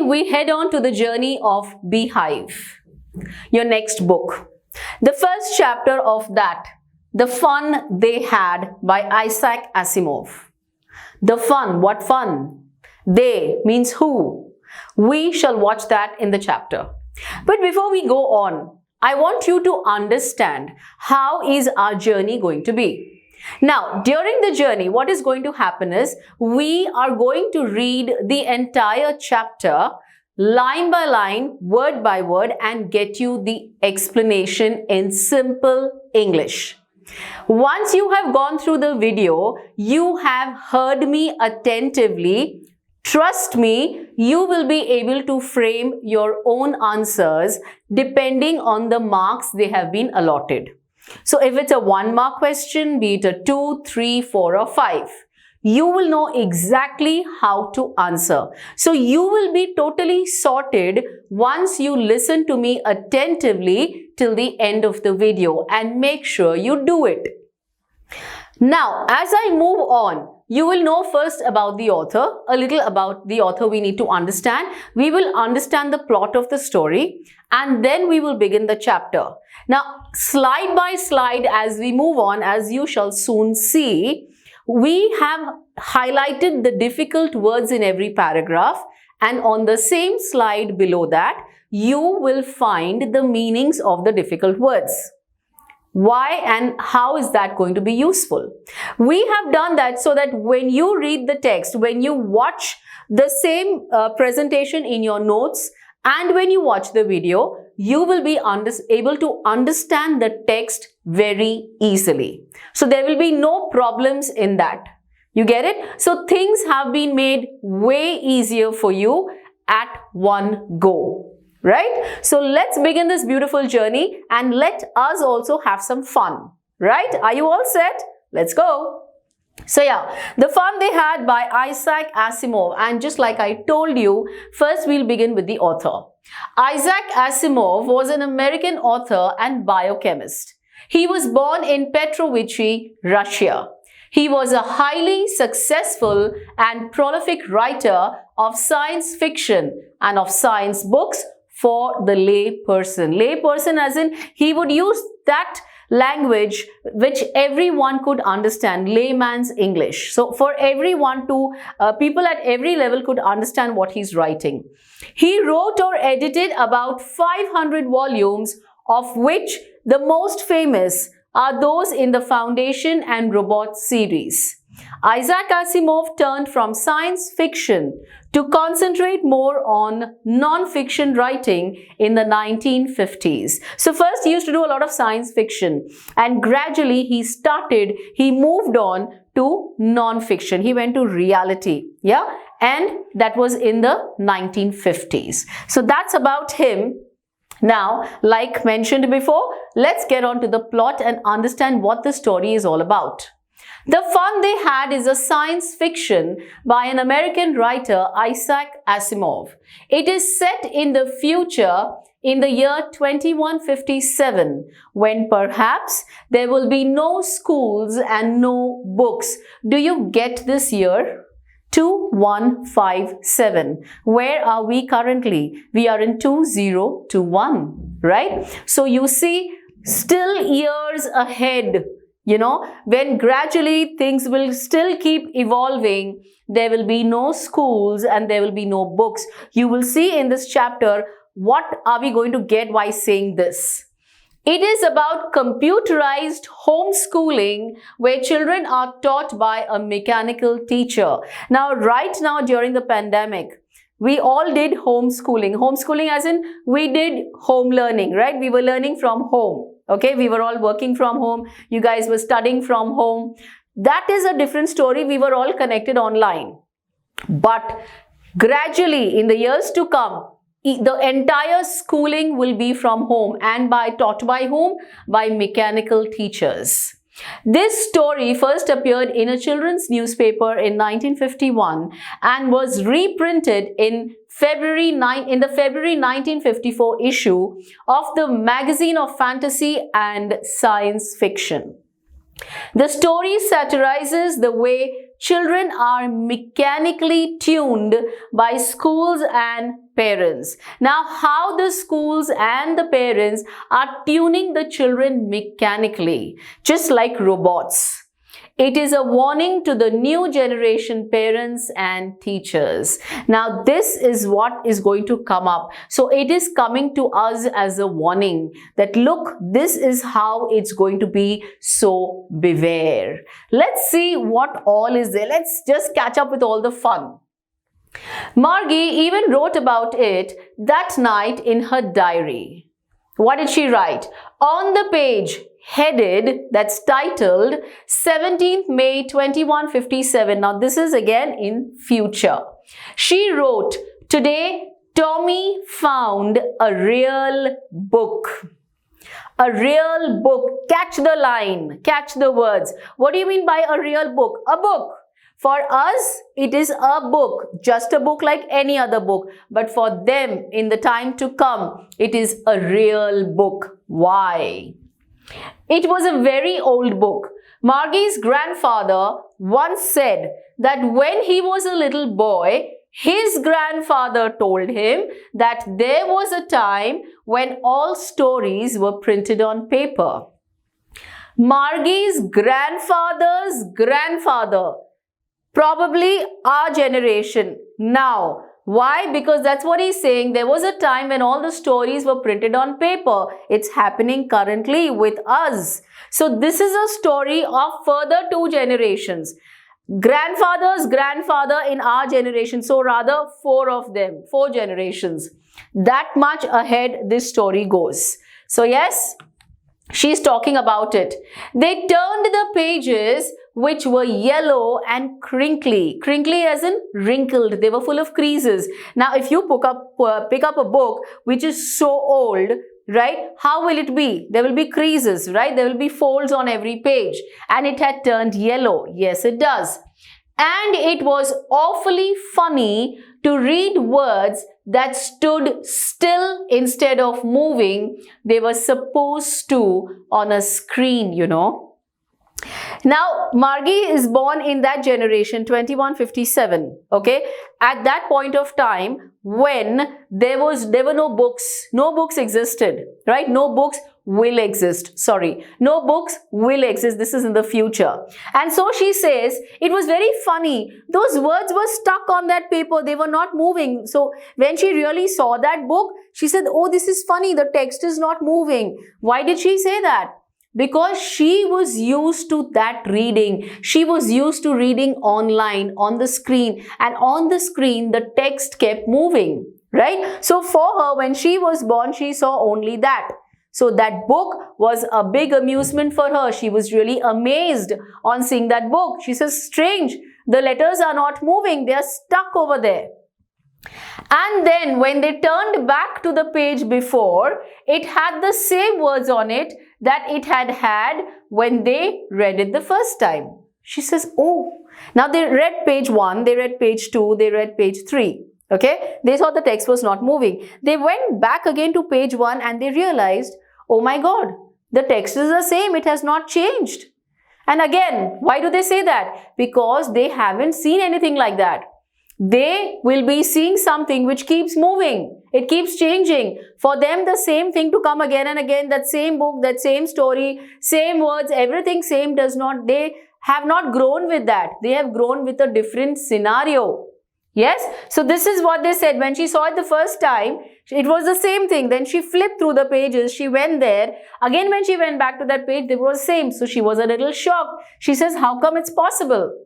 we head on to the journey of Beehive, your next book. The first chapter of that, The Fun They Had by Isaac Asimov. The fun, what fun? They means who? We shall watch that in the chapter. But before we go on, I want you to understand how is our journey going to be. Now, during the journey, what is going to happen is we are going to read the entire chapter line by line, word by word, and get you the explanation in simple English. Once you have gone through the video, you have heard me attentively. Trust me, you will be able to frame your own answers depending on the marks they have been allotted. So if it's a 1-mark question, be it a 2, 3, 4 or 5, you will know exactly how to answer. So you will be totally sorted once you listen to me attentively till the end of the video, and make sure you do it. Now, as I move on, you will know first about the author, a little about the author we need to understand. We will understand the plot of the story, and then we will begin the chapter. Now, slide by slide as we move on, as you shall soon see, we have highlighted the difficult words in every paragraph, and on the same slide below that, you will find the meanings of the difficult words. Why and how is that going to be useful? We have done that so that when you read the text, when you watch the same presentation in your notes, and when you watch the video, you will be able to understand the text very easily. So there will be no problems in that. You get it? So things have been made way easier for you at one go. Right? So let's begin this beautiful journey and let us also have some fun. Right? Are you all set? Let's go. So yeah, The Fun They Had by Isaac Asimov. And just like I told you, first we'll begin with the author. Isaac Asimov was an American author and biochemist. He was born in Petrovichi, Russia. He was a highly successful and prolific writer of science fiction and of science books for the lay person. Lay person as in he would use that language which everyone could understand, layman's English. So for everyone to, people at every level could understand what he's writing. He wrote or edited about 500 volumes, of which the most famous are those in the Foundation and Robot series. Isaac Asimov turned from science fiction to concentrate more on non-fiction writing in the 1950s. So first he used to do a lot of science fiction, and gradually he moved on to non-fiction. He went to reality, yeah, and that was in the 1950s. So that's about him. Now, like mentioned before, let's get on to the plot and understand what the story is all about. The Fun They Had is a science fiction by an American writer, Isaac Asimov. It is set in the future in the year 2157, when perhaps there will be no schools and no books. Do you get this year? 2157. Where are we currently? We are in 2021, right? So you see, still years ahead. You know, when gradually things will still keep evolving, there will be no schools and there will be no books. You will see in this chapter, what are we going to get by saying this? It is about computerized homeschooling where children are taught by a mechanical teacher. Now, right now during the pandemic, we all did homeschooling. Homeschooling as in we did home learning, right? We were learning from home. Okay, we were all working from home. You guys were studying from home. That is a different story. We were all connected online. But gradually, in the years to come, the entire schooling will be from home, and taught by whom? By mechanical teachers. This story first appeared in a children's newspaper in 1951 and was reprinted in the February 1954 issue of the Magazine of Fantasy and Science Fiction. The story satirizes the way children are mechanically tuned by schools and parents. Now, how the schools and the parents are tuning the children mechanically, just like robots. It is a warning to the new generation parents and teachers. Now, this is what is going to come up. So, it is coming to us as a warning that look, this is how it's going to be, so beware. Let's see what all is there. Let's just catch up with all the fun. Margie even wrote about it that night in her diary. What did she write? On the page headed, that's titled 17th May 2157. Now this is again in future. She wrote, today Tommy found a real book. A real book. Catch the line, catch the words. What do you mean by a real book? A book. For us, it is a book, just a book like any other book. But for them, in the time to come, it is a real book. Why? It was a very old book. Margie's grandfather once said that when he was a little boy, his grandfather told him that there was a time when all stories were printed on paper. Margie's grandfather's grandfather, probably our generation now. Why? Because that's what he's saying. There was a time when all the stories were printed on paper. It's happening currently with us. So this is a story of further 2 generations. Grandfather's grandfather in our generation. So rather 4 of them, 4 generations. That much ahead this story goes. So yes, she's talking about it. They turned the pages which were yellow and crinkly. Crinkly as in wrinkled. They were full of creases. Now, if you pick up a book which is so old, right, how will it be? There will be creases, right? There will be folds on every page. And it had turned yellow. Yes, it does. And it was awfully funny to read words that stood still instead of moving. They were supposed to on a screen, you know. Now, Margie is born in that generation, 2157, okay? At that point of time when there were no books existed, right? No books will exist, no books will exist. This is in the future. And so she says, it was very funny. Those words were stuck on that paper. They were not moving. So when she really saw that book, she said, oh, this is funny. The text is not moving. Why did she say that? Because she was used to that reading. She was used to reading online, on the screen. And on the screen, the text kept moving, right? So for her, when she was born, she saw only that. So that book was a big amusement for her. She was really amazed on seeing that book. She says, strange, the letters are not moving. They are stuck over there. And then when they turned back to the page before, it had the same words on it that it had when they read it the first time. She says, oh, now they read page 1, they read page 2, they read page 3. Okay, they saw the text was not moving. They went back again to page 1 and they realized, oh my God, the text is the same. It has not changed. And again, why do they say that? Because they haven't seen anything like that. They will be seeing something which keeps moving. It keeps changing. For them, the same thing to come again and again, that same book, that same story, same words, everything same they have not grown with that. They have grown with a different scenario. Yes? So this is what they said. When she saw it the first time, it was the same thing. Then she flipped through the pages. She went there. Again, when she went back to that page, they were the same. So she was a little shocked. She says, how come it's possible?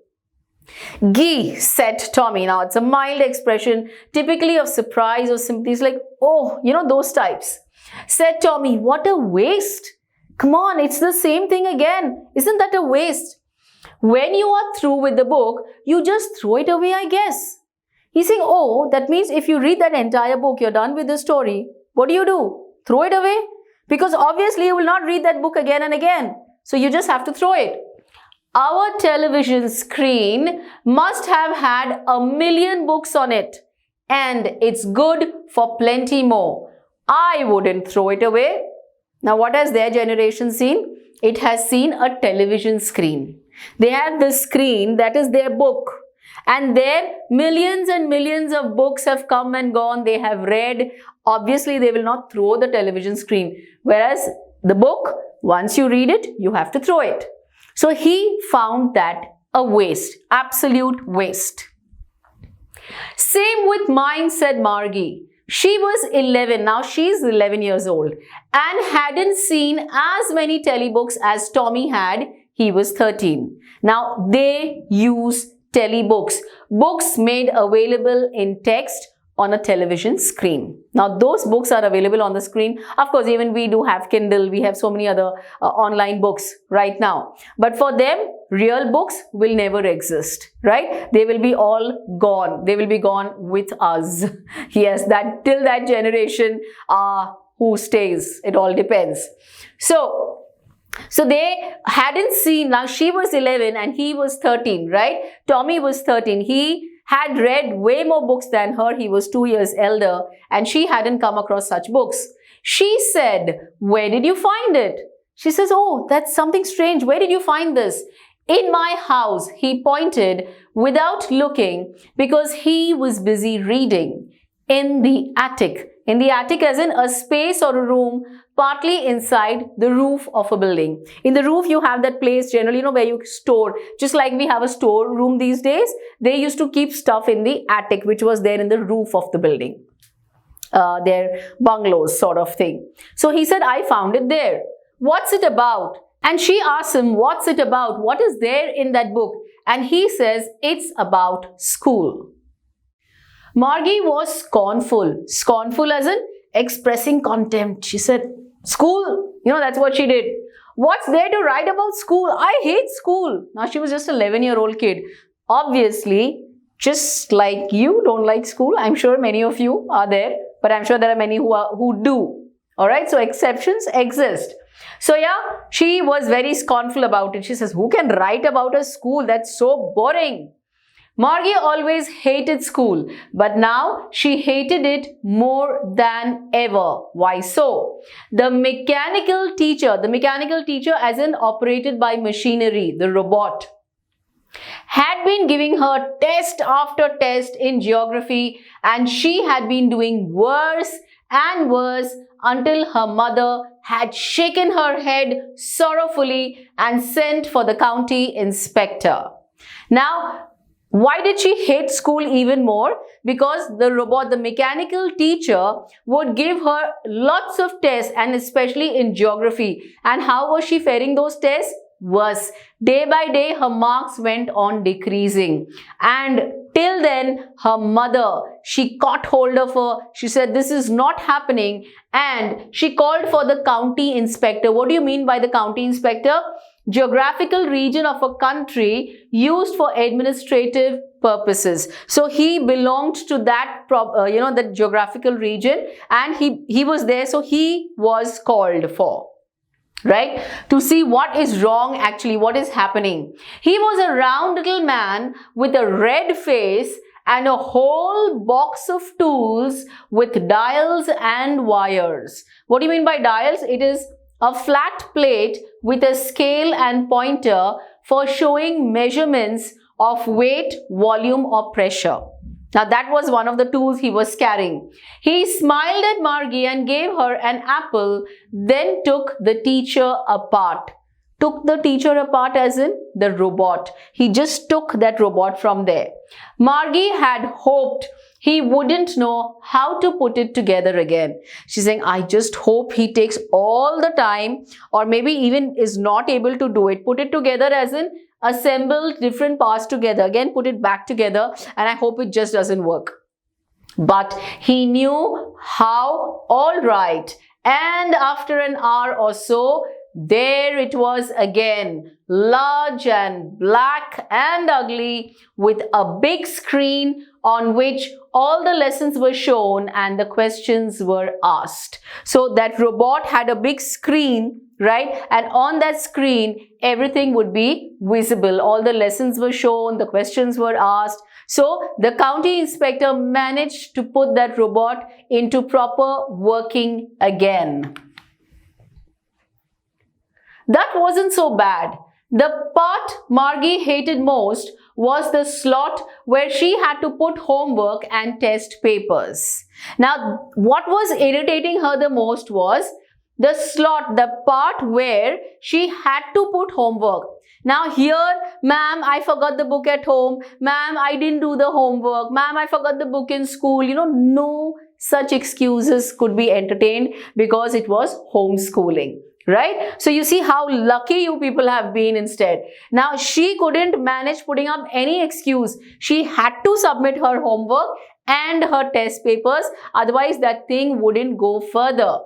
Gee, said Tommy. Now, it's a mild expression, typically of surprise or sympathy. It's like, oh, you know, those types. Said Tommy, what a waste. Come on, it's the same thing again. Isn't that a waste? When you are through with the book, you just throw it away, I guess. He's saying, oh, that means if you read that entire book, you're done with the story. What do? Throw it away? Because obviously you will not read that book again and again. So you just have to throw it. Our television screen must have had 1 million books on it. And it's good for plenty more. I wouldn't throw it away. Now what has their generation seen? It has seen a television screen. They have this screen that is their book. And there millions and millions of books have come and gone. They have read. Obviously, they will not throw the television screen. Whereas the book, once you read it, you have to throw it. So he found that a waste, absolute waste. Same with mine, said Margie. She was 11, now she's 11 years old, and hadn't seen as many telebooks as Tommy had. He was 13. Now they use telebooks, books made available in text on a television screen. Now those books are available on the screen. Of course, even we do have Kindle, we have so many other online books right now. But for them, real books will never exist, right? They will be all gone. They will be gone with us. Yes, that till that generation, who stays, it all depends. So they hadn't seen, now she was 11 and he was 13, right? Tommy was 13. He had read way more books than her. He was 2 years elder and she hadn't come across such books. She said, "Where did you find it?" She says, "Oh, that's something strange. Where did you find this?" "In my house," he pointed without looking, because he was busy reading. "In the attic." In the attic as in a space or a room partly inside the roof of a building. In the roof, you have that place generally, where you store, just like we have a store room these days. They used to keep stuff in the attic, which was there in the roof of the building. Their bungalows sort of thing. So he said, "I found it there." "What's it about?" And she asked him, "What's it about? What is there in that book?" And he says, "It's about school." Margie was scornful. Scornful as in expressing contempt. She said, "School?" That's what she did. "What's there to write about school? I hate school." Now she was just an 11-year-old kid. Obviously, just like you don't like school. I'm sure many of you are there, but I'm sure there are many who do. Alright, so exceptions exist. So yeah, she was very scornful about it. She says, "Who can write about a school? That's so boring." Margie always hated school, but now she hated it more than ever. Why so? The mechanical teacher as in operated by machinery, the robot, had been giving her test after test in geography, and she had been doing worse and worse until her mother had shaken her head sorrowfully and sent for the county inspector. Now, why did she hate school even more? Because the robot, the mechanical teacher, would give her lots of tests, and especially in geography. And how was she faring those tests? Worse. Day by day, her marks went on decreasing. And till then, her mother, she caught hold of her. She said, "This is not happening." And she called for the county inspector. What do you mean by the county inspector? Geographical region of a country used for administrative purposes. So he belonged to that that geographical region, and he was there, so he was called for, right, to see what is wrong, actually what is happening. He was a round little man with a red face and a whole box of tools with dials and wires. What do you mean by dials? It is a flat plate with a scale and pointer for showing measurements of weight, volume or pressure. Now that was one of the tools he was carrying. He smiled at Margie and gave her an apple, then took the teacher apart. Took the teacher apart as in the robot. He just took that robot from there. Margie had hoped he wouldn't know how to put it together again. She's saying, "I just hope he takes all the time, or maybe even is not able to do it. Put it together as in assemble different parts together. Again, put it back together, and I hope it just doesn't work." But he knew how. All right. And after an hour or so, there it was again, large and black and ugly, with a big screen on which all the lessons were shown and the questions were asked. So that robot had a big screen, right? And on that screen, everything would be visible. All the lessons were shown, the questions were asked. So the county inspector managed to put that robot into proper working again. That wasn't so bad. The part Margie hated most was the slot where she had to put homework and test papers. Now, what was irritating her the most was the slot, the part where she had to put homework. Now here, ma'am, I forgot the book at home. Ma'am, I didn't do the homework. Ma'am, I forgot the book in school. No such excuses could be entertained because it was homeschooling. Right? So you see how lucky you people have been instead. Now she couldn't manage putting up any excuse. She had to submit her homework and her test papers. Otherwise that thing wouldn't go further.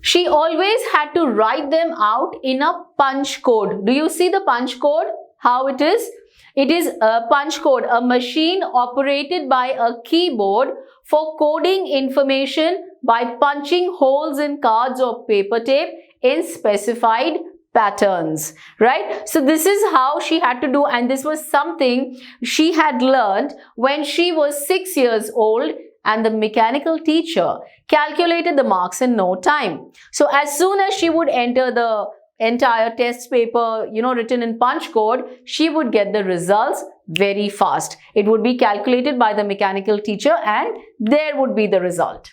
She always had to write them out in a punch code. Do you see the punch code? How it is? It is a punch code, a machine operated by a keyboard for coding information by punching holes in cards or paper tape in specified patterns, right? So this is how she had to do, and this was something she had learned when she was 6 years old, and the mechanical teacher calculated the marks in no time. So as soon as she would enter the entire test paper, written in punch code, she would get the results very fast. It would be calculated by the mechanical teacher and there would be the result.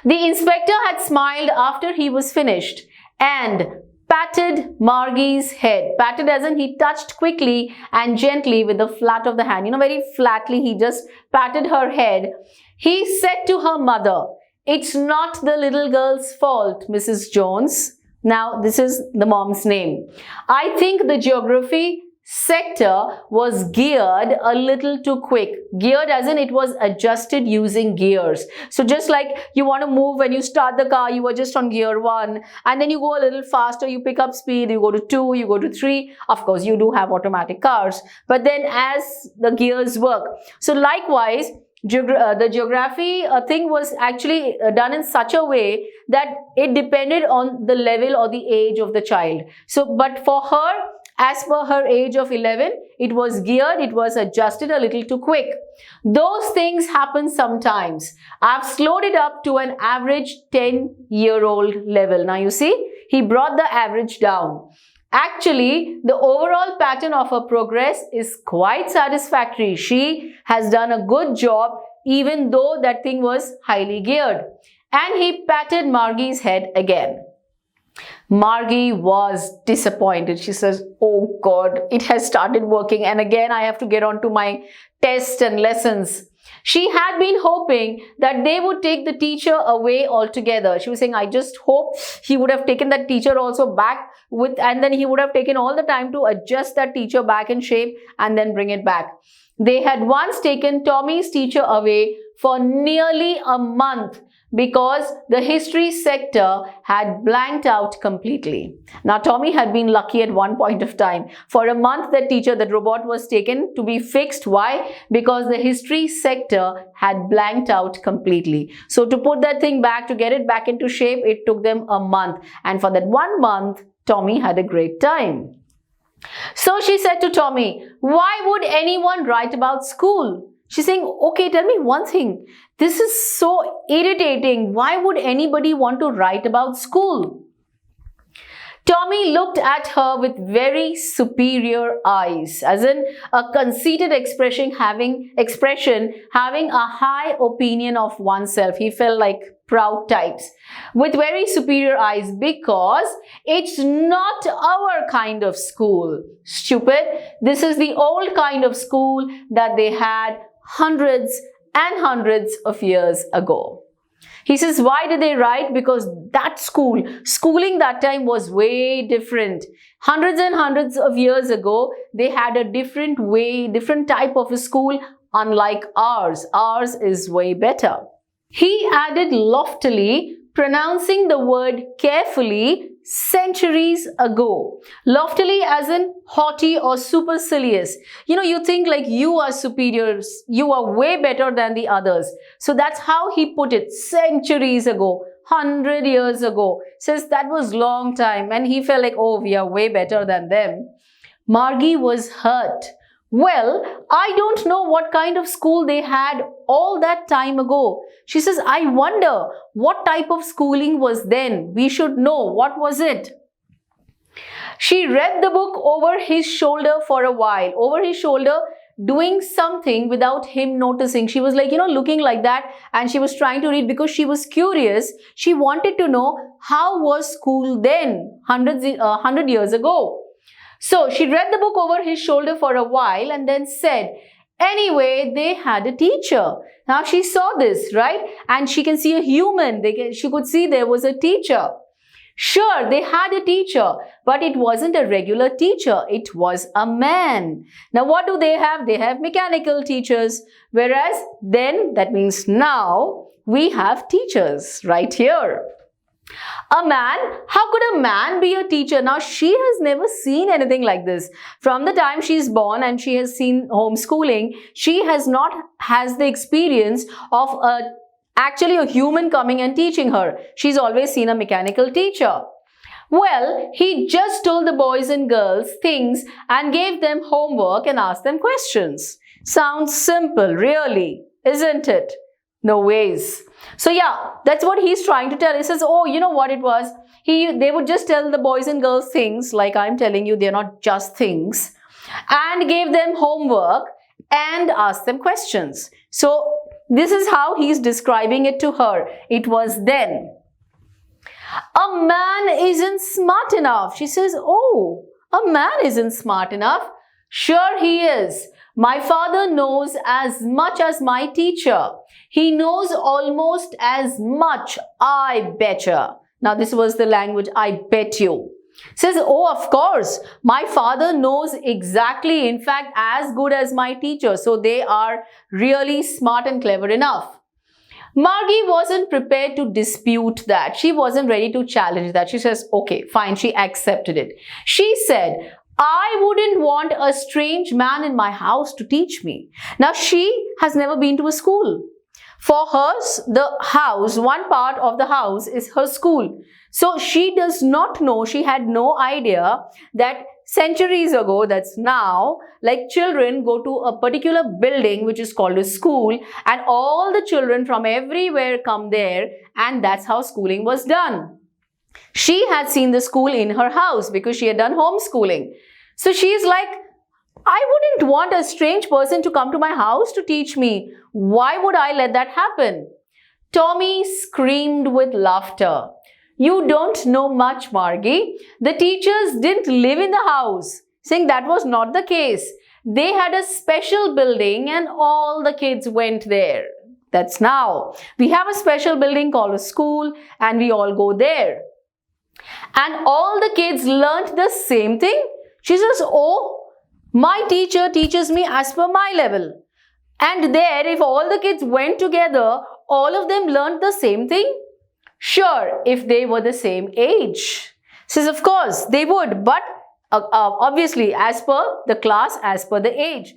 The inspector had smiled after he was finished and patted Margie's head. Patted as in he touched quickly and gently with the flat of the hand. Very flatly he just patted her head. He said to her mother, "It's not the little girl's fault, Mrs. Jones." Now this is the mom's name. "I think the geography sector was geared a little too quick." Geared as in it was adjusted using gears. So just like you want to move, when you start the car, you are just on gear 1 and then you go a little faster, you pick up speed, you go to 2, you go to 3. Of course, you do have automatic cars, but then as the gears work. So likewise, the geography thing was actually done in such a way that it depended on the level or the age of the child. So, but for her, as per her age of 11, it was geared, it was adjusted a little too quick. Those things happen sometimes. I've slowed it up to an average 10-year-old level. Now you see, he brought the average down. Actually, the overall pattern of her progress is quite satisfactory. She has done a good job even though that thing was highly geared. And he patted Margie's head again. Margie was disappointed. She says, "Oh God, it has started working and again I have to get on to my tests and lessons." She had been hoping that they would take the teacher away altogether. She was saying, "I just hope he would have taken that teacher also back and then he would have taken all the time to adjust that teacher back in shape and then bring it back." They had once taken Tommy's teacher away for nearly a month because the history sector had blanked out completely. Now, Tommy had been lucky at one point of time. For a month, that robot was taken to be fixed. Why? Because the history sector had blanked out completely. So to put that thing back, to get it back into shape, it took them a month. And for that 1 month, Tommy had a great time. So she said to Tommy, "Why would anyone write about school?" She's saying, "Okay, tell me one thing. This is so irritating. Why would anybody want to write about school?" Tommy looked at her with very superior eyes, as in a conceited expression having a high opinion of oneself. He felt like proud types with very superior eyes, because it's not our kind of school. Stupid. This is the old kind of school that they had hundreds and hundreds of years ago. He says, why did they write? Because that schooling that time was way different. Hundreds and hundreds of years ago, they had a different way, different type of a school, unlike ours. Ours is way better. He added loftily, pronouncing the word carefully, centuries ago. Loftily as in haughty or supercilious. You think like you are superior, you are way better than the others. So that's how he put it, centuries ago, 100 years ago. Says that was long time, and he felt like, oh, we are way better than them. Margie was hurt. Well, I don't know what kind of school they had all that time ago. She says, I wonder what type of schooling was then. We should know. What was it? She read the book over his shoulder for a while, over his shoulder, doing something without him noticing. She was like, looking like that, and she was trying to read because she was curious. She wanted to know how was school then, 100 years ago. So she read the book over his shoulder for a while and then said, anyway, they had a teacher. Now she saw this, right? And she can see a human. She could see there was a teacher. Sure, they had a teacher, but it wasn't a regular teacher. It was a man. Now, what do they have? They have mechanical teachers. Whereas then, that means now, we have teachers right here. A man? How could a man be a teacher? Now, she has never seen anything like this. From the time she is born and she has seen homeschooling, she has the experience of actually a human coming and teaching her. She's always seen a mechanical teacher. Well, he just told the boys and girls things and gave them homework and asked them questions. Sounds simple, really, isn't it? No ways. So yeah, that's what he's trying to tell. He says, oh, you know what it was? They would just tell the boys and girls things, like I'm telling you, they're not just things, and gave them homework and asked them questions. So this is how he's describing it to her. It was then. A man isn't smart enough. She says, oh, a man isn't smart enough. Sure he is. My father knows as much as my teacher. He knows almost as much, I betcha. Now this was the language, I bet you. Says, oh, of course, my father knows exactly, in fact, as good as my teacher. So they are really smart and clever enough. Margie wasn't prepared to dispute that. She wasn't ready to challenge that. She says, okay, fine. She accepted it. She said, I wouldn't want a strange man in my house to teach me. Now, she has never been to a school. For her, the house, one part of the house is her school. So she does not know, she had no idea that centuries ago, that's now, like children go to a particular building which is called a school, and all the children from everywhere come there, and that's how schooling was done. She had seen the school in her house because she had done homeschooling. So she's like, I wouldn't want a strange person to come to my house to teach me. Why would I let that happen? Tommy screamed with laughter. You don't know much, Margie. The teachers didn't live in the house, saying that was not the case. They had a special building and all the kids went there. That's now. We have a special building called a school and we all go there. And all the kids learnt the same thing. She says, oh, my teacher teaches me as per my level. And there, if all the kids went together, all of them learnt the same thing? Sure, if they were the same age. Says, of course, they would, but obviously as per the class, as per the age.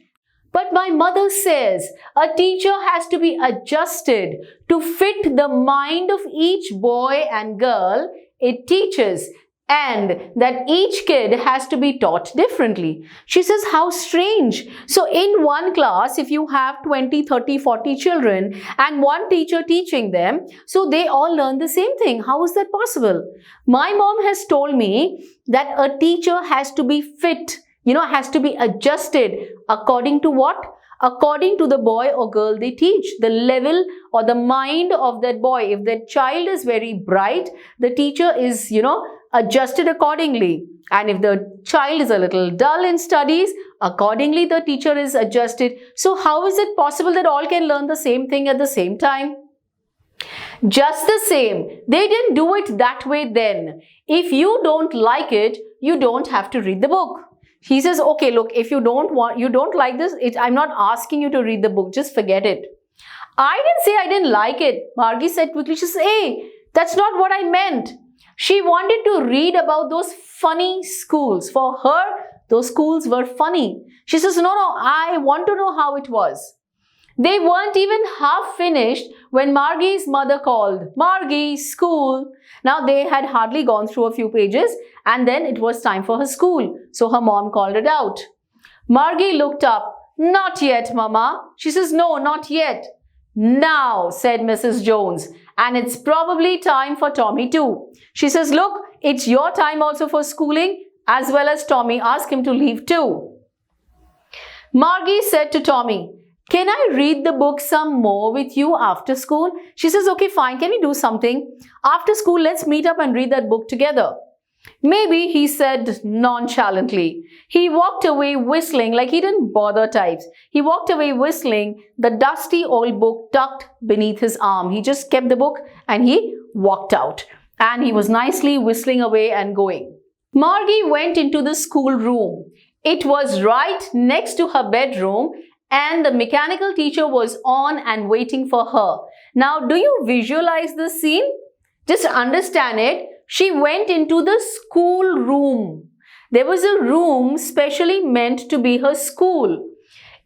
But my mother says a teacher has to be adjusted to fit the mind of each boy and girl it teaches, and that each kid has to be taught differently. She says, how strange. So in one class, if you have 20, 30, 40 children and one teacher teaching them, so they all learn the same thing. How is that possible? My mom has told me that a teacher has to be fit, has to be adjusted according to what? According to the boy or girl they teach, the level or the mind of that boy. If that child is very bright, the teacher is, adjusted accordingly. And if the child is a little dull in studies, accordingly the teacher is adjusted. So how is it possible that all can learn the same thing at the same time? Just the same, they didn't do it that way then. If you don't like it, you don't have to read the book. He says, okay, look, if you don't like this, I'm not asking you to read the book, just forget it. I didn't say I didn't like it. Margie said quickly, she says, hey, that's not what I meant. She wanted to read about those funny schools. For her, those schools were funny. She says, no, I want to know how it was. They weren't even half finished when Margie's mother called. Margie, school. Now they had hardly gone through a few pages and then it was time for her school. So her mom called it out. Margie looked up. Not yet, Mama. She says, no, not yet. Now, said Mrs. Jones. And it's probably time for Tommy too. She says, look, it's your time also for schooling. as well as Tommy asked him to leave too. Margie said to Tommy, "Can I read the book some more with you after school?" She says, "Okay, fine. Can we do something? After school, let's meet up and read that book together." "Maybe," he said nonchalantly. He walked away whistling like he didn't bother types. He walked away whistling, the dusty old book tucked beneath his arm. He just kept the book and he walked out. And he was nicely whistling away and going. Margie went into the school room. It was right next to her bedroom and the mechanical teacher was on and waiting for her. Now, do you visualize the scene? Just understand it. She went into the school room. There was a room specially meant to be her school.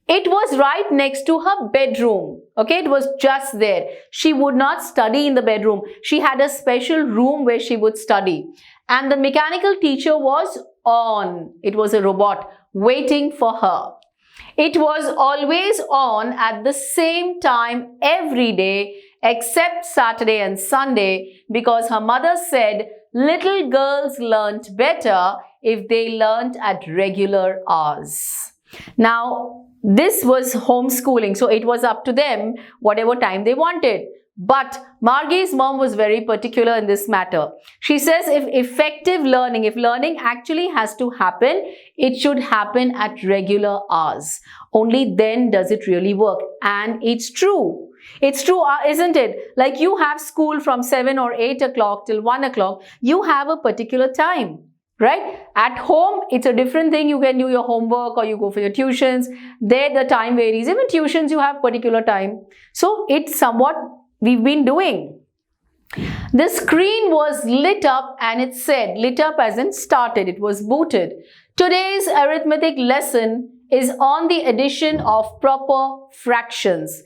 It was right next to her bedroom. Okay, it was just there. She would not study in the bedroom. She had a special room where she would study. And the mechanical teacher was on. It was a robot waiting for her. It was always on at the same time every day except Saturday and Sunday because her mother said little girls learnt better if they learnt at regular hours. Now, this was homeschooling, so it was up to them whatever time they wanted. But Margie's mom was very particular in this matter. She says if effective learning, if learning actually has to happen, it should happen at regular hours. Only then does it really work. And it's true. It's true, isn't it? Like you have school from 7 or 8 o'clock till 1 o'clock. You have a particular time. Right? At home, it's a different thing. You can do your homework or you go for your tuitions. There, the time varies. Even tuitions, you have particular time. So, it's somewhat we've been doing. The screen was lit up and it said, lit up as in started. It was booted. Today's arithmetic lesson is on the addition of proper fractions.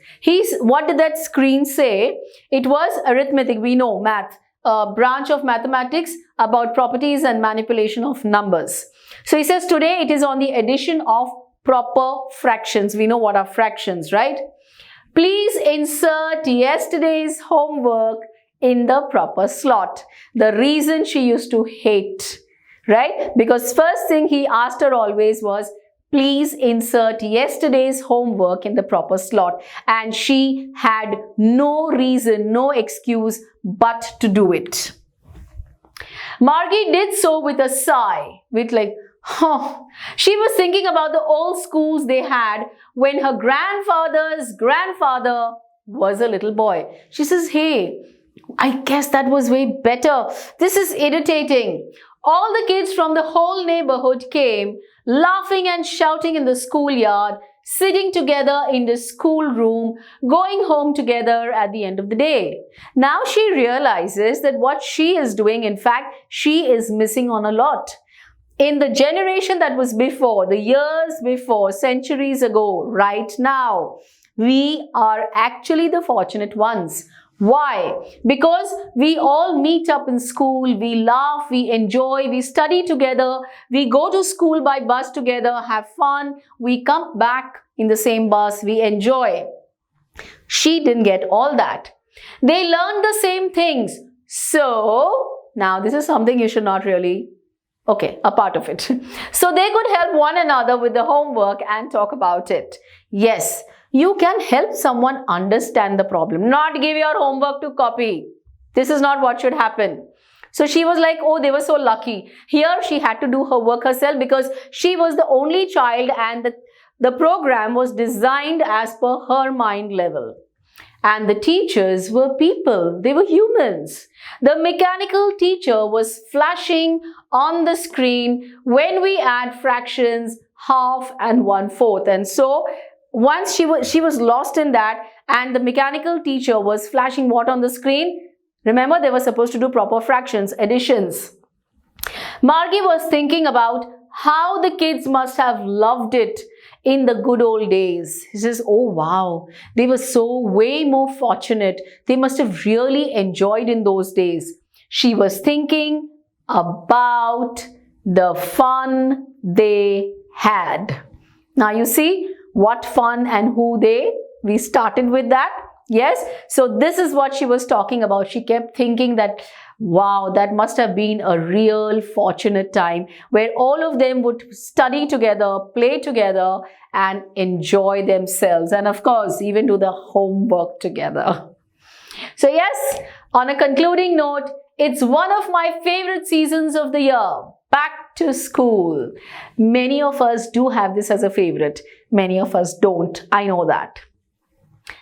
What did that screen say? It was arithmetic. We know math. A branch of mathematics about properties and manipulation of numbers. So he says today it is on the addition of proper fractions. We know what are fractions, right? Please insert yesterday's homework in the proper slot. The reason she used to hate, right? Because first thing he asked her always was, please insert yesterday's homework in the proper slot. And she had no reason, no excuse but to do it. Margie did so with a sigh, with like, huh. She was thinking about the old schools they had when her grandfather's grandfather was a little boy. She says, hey, I guess that was way better. This is irritating. All the kids from the whole neighborhood came, laughing and shouting in the schoolyard, sitting together in the schoolroom, going home together at the end of the day. Now she realizes that what she is doing, in fact, she is missing on a lot. In the generation that was before, the years before, centuries ago, right now, we are actually the fortunate ones. Why? Because we all meet up in school, we laugh, we enjoy, we study together, we go to school by bus together, have fun, we come back in the same bus, we enjoy. She didn't get all that. They learned the same things. So, now this is something you should not really, a part of it. So they could help one another with the homework and talk about it. Yes. You can help someone understand the problem, not give your homework to copy. This is not what should happen. So she was like, oh, they were so lucky. Here she had to do her work herself because she was the only child and the program was designed as per her mind level. And the teachers were people. They were humans. The mechanical teacher was flashing on the screen when we add fractions, half and 1/4. And so once she was lost in that and the mechanical teacher was flashing what on the screen? Remember, they were supposed to do proper fractions, additions. Margie was thinking about how the kids must have loved it in the good old days. She says, oh wow, they were so way more fortunate. They must have really enjoyed in those days. She was thinking about the fun they had. Now you see, what fun and who we started with that. Yes, so this is what she was talking about. She kept thinking that Wow, that must have been a real fortunate time where all of them would study together, play together, and enjoy themselves. And of course, even do the homework together. So yes, on a concluding note, it's one of my favorite seasons of the year. Back to school. Many of us do have this as a favorite. Many of us don't. I know that.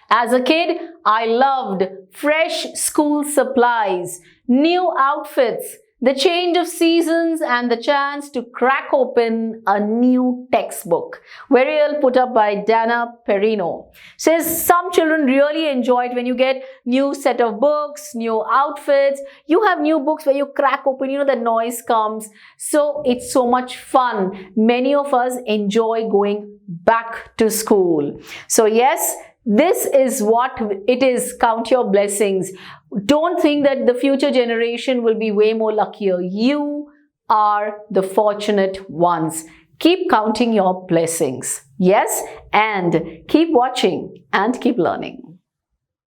As a kid, I loved fresh school supplies, new outfits, the change of seasons, and the chance to crack open a new textbook. Very well put up by Dana Perino. Says some children really enjoy it when you get new set of books, new outfits. You have new books where you crack open, the noise comes. So it's so much fun. Many of us enjoy going back to school. So yes, this is what it is. Count your blessings. Don't think that the future generation will be way more luckier. You are the fortunate ones. Keep counting your blessings. Yes, and keep watching and keep learning.